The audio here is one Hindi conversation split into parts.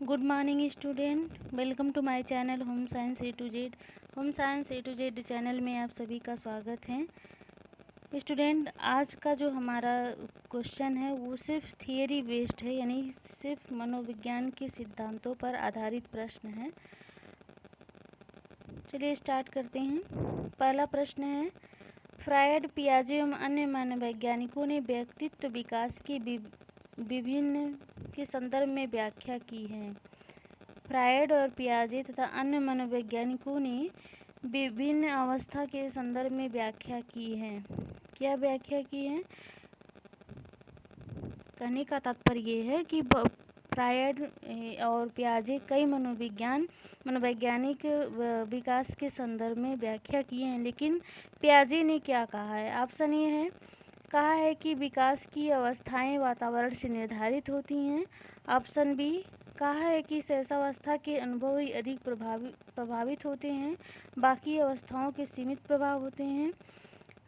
Good morning student, welcome to my channel home science A to Z. Home science A to Z channel में आप सभी का स्वागत है। स्टूडेंट, आज का जो हमारा क्वेश्चन है वो सिर्फ थियरी बेस्ड है, यानी सिर्फ मनोविज्ञान के सिद्धांतों पर आधारित प्रश्न है। चलिए स्टार्ट करते हैं। पहला प्रश्न है, फ्रायड, पियाजे एवं अन्य मनोवैज्ञानिकों ने व्यक्तित्व विकास की विभिन्न के संदर्भ में व्याख्या की है। फ्रायड और पियाजे तथा अन्य मनोवैज्ञानिकों ने विभिन्न अवस्था के संदर्भ में व्याख्या की है। क्या व्याख्या की है? कहने का तात्पर्य ये है कि फ्रायड और पियाजे कई मनोवैज्ञानिक विकास के संदर्भ में व्याख्या की हैं, लेकिन पियाजे ने क्या कहा है? ऑप्शन ए है, कहा है कि विकास की अवस्थाएं वातावरण से निर्धारित होती हैं। ऑप्शन बी, कहा है कि शैशवावस्था के अनुभव ही अधिक प्रभावित होते हैं, बाकी अवस्थाओं के सीमित प्रभाव होते हैं।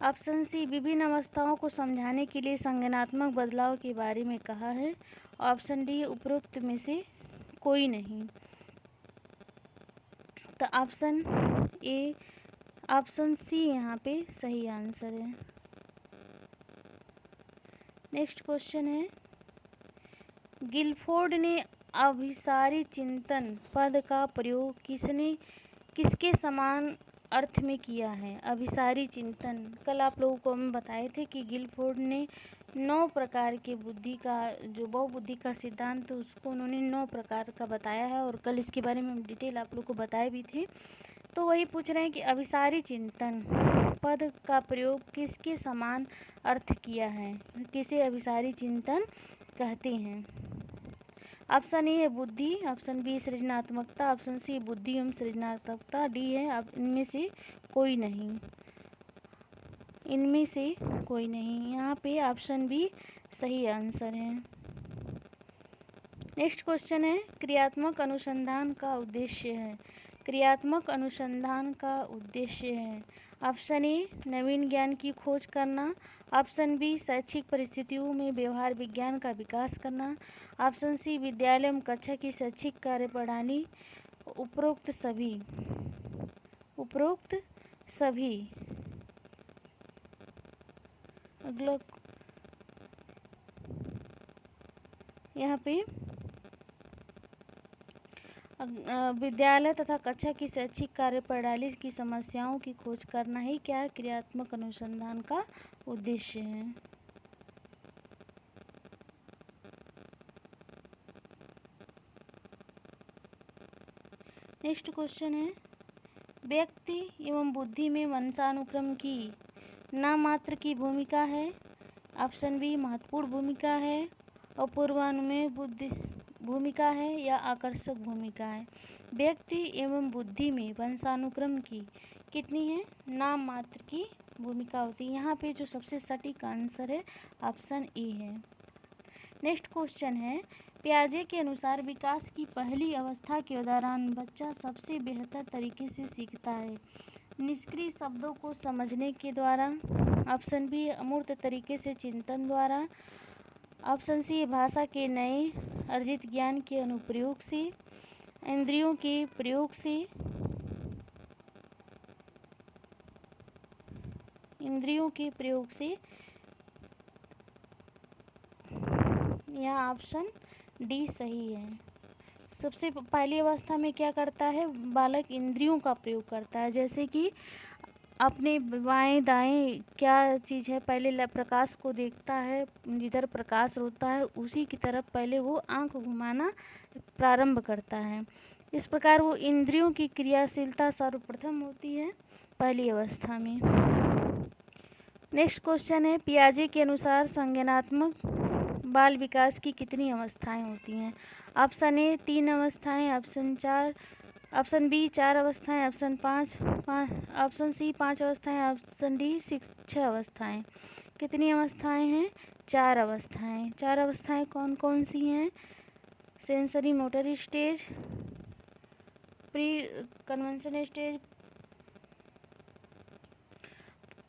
ऑप्शन सी, विभिन्न अवस्थाओं को समझाने के लिए संज्ञानात्मक बदलाव के बारे में कहा है। ऑप्शन डी, उपरोक्त में से कोई नहीं। तो ऑप्शन सी यहाँ पे सही आंसर है। नेक्स्ट क्वेश्चन है, गिलफोर्ड ने अभिसारी चिंतन पद का प्रयोग किसके समान अर्थ में किया है? अभिसारी चिंतन, कल आप लोगों को हम बताए थे कि गिलफोर्ड ने 9 प्रकार के बुद्धि का, जो बहुबुद्धि का सिद्धांत, उसको उन्होंने 9 प्रकार का बताया है, और कल इसके बारे में हम डिटेल आप लोग को बताए भी थे। तो वही पूछ रहे हैं कि अभिसारी चिंतन पद का प्रयोग किसके समान अर्थ किया है, किसे अभिसारी चिंतन कहते हैं? ऑप्शन ए है बुद्धि, ऑप्शन बी सृजनात्मकता, ऑप्शन सी बुद्धि एवं सृजनात्मकता, डी है अब इनमें से कोई नहीं। इनमें से कोई नहीं, यहाँ पे ऑप्शन बी सही आंसर है। नेक्स्ट क्वेश्चन है, क्रियात्मक अनुसंधान का उद्देश्य है। क्रियात्मक अनुसंधान का उद्देश्य है। ऑप्शन ए, नवीन ज्ञान की खोज करना। ऑप्शन बी, शैक्षिक परिस्थितियों में व्यवहार विज्ञान का विकास करना। ऑप्शन सी, विद्यालय एवं कक्षा की शैक्षिक कार्यप्रणाली। उपरोक्त सभी। अगला यहाँ पे विद्यालय तथा कक्षा की शैक्षिक कार्यप्रणाली की समस्याओं की खोज करना ही क्या है? क्रियात्मक अनुसंधान का उद्देश्य है। नेक्स्ट क्वेश्चन है, व्यक्ति एवं बुद्धि में वंशानुक्रम की नाम मात्र की भूमिका है। ऑप्शन बी, महत्वपूर्ण भूमिका है, अपूर्वानुमेय भूमिका है, या आकर्षक भूमिका है। व्यक्ति एवं बुद्धि में वंशानुक्रम की कितनी है? नाम मात्र की भूमिका होती है। यहाँ पे जो सबसे सटीक आंसर है ऑप्शन ए है। नेक्स्ट क्वेश्चन है, पियाजे के अनुसार विकास की पहली अवस्था के दौरान बच्चा सबसे बेहतर तरीके से सीखता है। निष्क्रिय शब्दों को समझने के द्वारा। ऑप्शन बी, अमूर्त तरीके से चिंतन द्वारा। ऑप्शन सी, भाषा के नए अर्जित ज्ञान के अनुप्रयोग से, इंद्रियों के प्रयोग से। यहाँ ऑप्शन डी सही है। सबसे पहली अवस्था में क्या करता है? बालक इंद्रियों का प्रयोग करता है, जैसे कि अपने बाएं दाएं क्या चीज़ है, पहले प्रकाश को देखता है, जिधर प्रकाश होता है उसी की तरफ पहले वो आंख घुमाना प्रारंभ करता है। इस प्रकार वो इंद्रियों की क्रियाशीलता सर्वप्रथम होती है पहली अवस्था में। नेक्स्ट क्वेश्चन है, पियाजे के अनुसार संज्ञानात्मक बाल विकास की कितनी अवस्थाएं होती हैं? ऑप्शन ए 3 अवस्थाएं, ऑप्शन बी 4 अवस्थाएं, ऑप्शन सी 5 अवस्थाएं, ऑप्शन डी 6 अवस्थाएं। कितनी अवस्थाएं हैं? 4 अवस्थाएं। 4 अवस्थाएं कौन कौन सी हैं? Sensory motor stage, pre convention stage,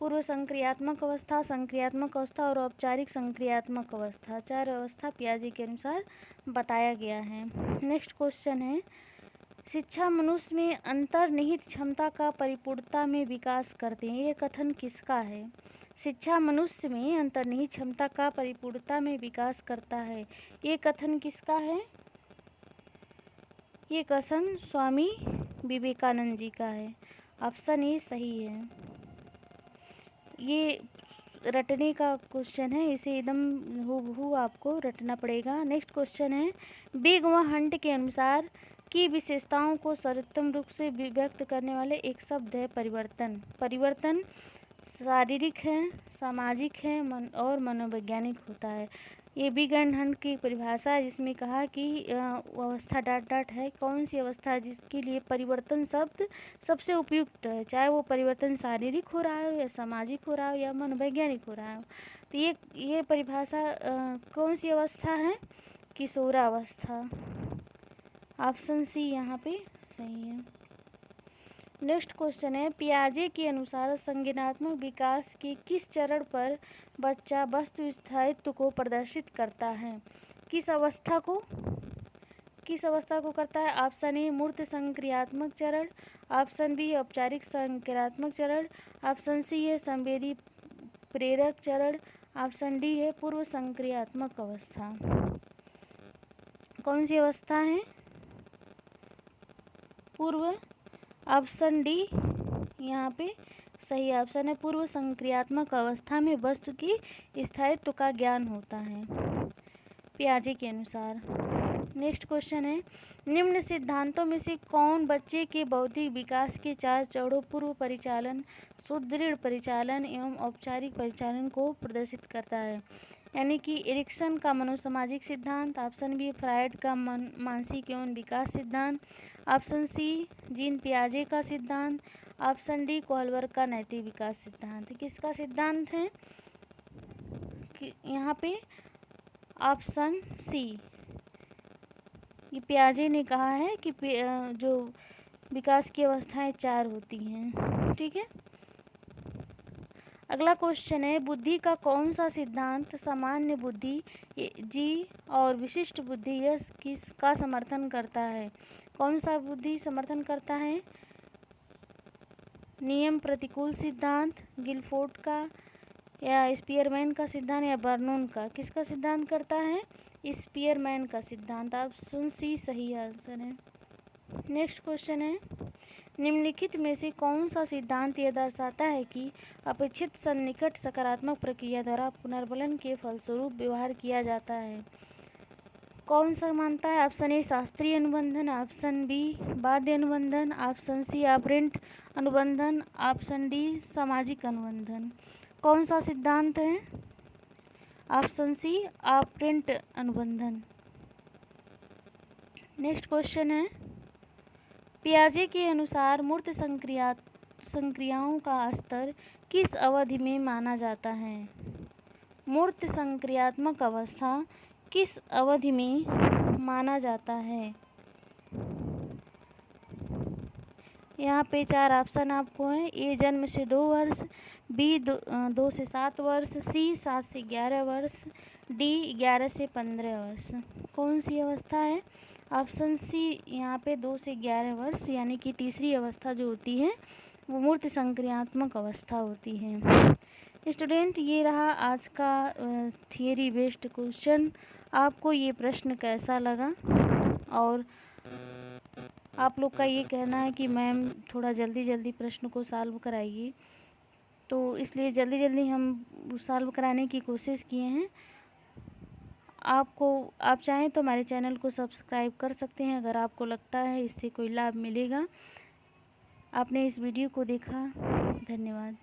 पूर्व संक्रियात्मक अवस्था, संक्रियात्मक अवस्था और औपचारिक संक्रियात्मक अवस्था, 4 अवस्था पियाजे के अनुसार बताया गया है। नेक्स्ट क्वेश्चन है, शिक्षा मनुष्य में अंतर्निहित क्षमता का परिपूर्णता में विकास करते हैं। ये कथन किसका है? शिक्षा मनुष्य में अंतर्निहित क्षमता का परिपूर्णता में विकास करता है। ये कथन किसका है? ये कथन स्वामी विवेकानंद जी का है। ऑप्शन ए सही है। ये रटने का क्वेश्चन है, इसे एकदम हूबहू आपको रटना पड़ेगा। नेक्स्ट क्वेश्चन है, बिग व हंट के अनुसार की विशेषताओं को सर्वोत्तम रूप से व्यक्त करने वाले एक शब्द है परिवर्तन। परिवर्तन शारीरिक है, सामाजिक है और मनोवैज्ञानिक होता है। ये बिग एंड हंट की परिभाषा है, जिसमें कहा कि अवस्था डॉट डॉट है, कौन सी अवस्था जिसके लिए परिवर्तन शब्द सबसे उपयुक्त है, चाहे वो परिवर्तन शारीरिक हो रहा हो या सामाजिक हो रहा हो या मनोवैज्ञानिक हो रहा हो। तो ये परिभाषा कौन सी अवस्था है? किशोरावस्था। ऑप्शन सी यहाँ पे सही है। नेक्स्ट क्वेश्चन है, पियाजे के अनुसार संज्ञानात्मक विकास के किस चरण पर बच्चा वस्तु स्थायित्व को प्रदर्शित करता है? किस अवस्था को करता है? ऑप्शन ए मूर्त संक्रियात्मक चरण, ऑप्शन बी औपचारिक संक्रियात्मक चरण, ऑप्शन सी है संवेदी प्रेरक चरण, ऑप्शन डी है पूर्व संक्रियात्मक अवस्था। कौन सी अवस्था है? पूर्व। ऑप्शन डी यहाँ पे सही ऑप्शन है। पूर्व संक्रियात्मक अवस्था में वस्तु की स्थायित्व का ज्ञान होता है पियाजे के अनुसार। नेक्स्ट क्वेश्चन है, निम्न सिद्धांतों में से कौन बच्चे के बौद्धिक विकास के 4 चरणों पूर्व परिचालन, सुदृढ़ परिचालन एवं औपचारिक परिचालन को प्रदर्शित करता है? यानी कि एरिक्सन का मनोसामाजिक सिद्धांत, ऑप्शन बी फ्रायड का मानसिक एवं विकास सिद्धांत, ऑप्शन सी जीन पियाजे का सिद्धांत, ऑप्शन डी कोहलबर्ग का नैतिक विकास सिद्धांत। किसका सिद्धांत है कि यहाँ पे? Option C. ये पियाजे ने कहा है कि जो विकास की अवस्थाएं 4 होती हैं। ठीक है। अगला क्वेश्चन है, बुद्धि का कौन सा सिद्धांत सामान्य बुद्धि जी और विशिष्ट बुद्धि यस किसका समर्थन करता है? कौन सा बुद्धि समर्थन करता है? नियम प्रतिकूल सिद्धांत, गिलफोर्ड का या स्पीयरमैन का सिद्धांत या बर्नून का? किसका सिद्धांत करता है? स्पीयरमैन का सिद्धांत। ऑप्शन सी सही आंसर है। नेक्स्ट क्वेश्चन है, निम्नलिखित में से कौन सा सिद्धांत यह दर्शाता है कि अपेक्षित सन्निकट सकारात्मक प्रक्रिया द्वारा पुनर्बलन के फलस्वरूप व्यवहार किया जाता है? कौन सा मानता है? ऑप्शन ए शास्त्रीय अनुबंधन, ऑप्शन बी बाध्य अनुबंधन, ऑप्शन सी ऑपरेंट अनुबंधन, ऑप्शन डी सामाजिक अनुबंधन। कौन सा सिद्धांत है? ऑप्शन सी ऑपरेंट अनुबंधन। नेक्स्ट क्वेश्चन है, पियाजे के अनुसार मूर्त संक्रियाओं का स्तर किस अवधि में माना जाता है? मूर्त संक्रियात्मक अवस्था किस अवधि में माना जाता है? यहाँ पे 4 ऑप्शन आपको है। ए जन्म से 2 वर्ष, बी 2 से 7 वर्ष, सी 7 से 11 वर्ष, डी 11 से 15 वर्ष। कौन सी अवस्था है? ऑप्शन सी यहाँ पे 2 से 11 वर्ष, यानी कि तीसरी अवस्था जो होती है वो मूर्त संक्रियात्मक अवस्था होती है। स्टूडेंट, ये रहा आज का थियरी बेस्ड क्वेश्चन। आपको ये प्रश्न कैसा लगा? और आप लोग का ये कहना है कि मैम थोड़ा जल्दी प्रश्न को सॉल्व कराइए, तो इसलिए जल्दी हम सॉल्व कराने की कोशिश किए हैं। आप चाहें तो हमारे चैनल को सब्सक्राइब कर सकते हैं अगर आपको लगता है इससे कोई लाभ मिलेगा। आपने इस वीडियो को देखा, धन्यवाद।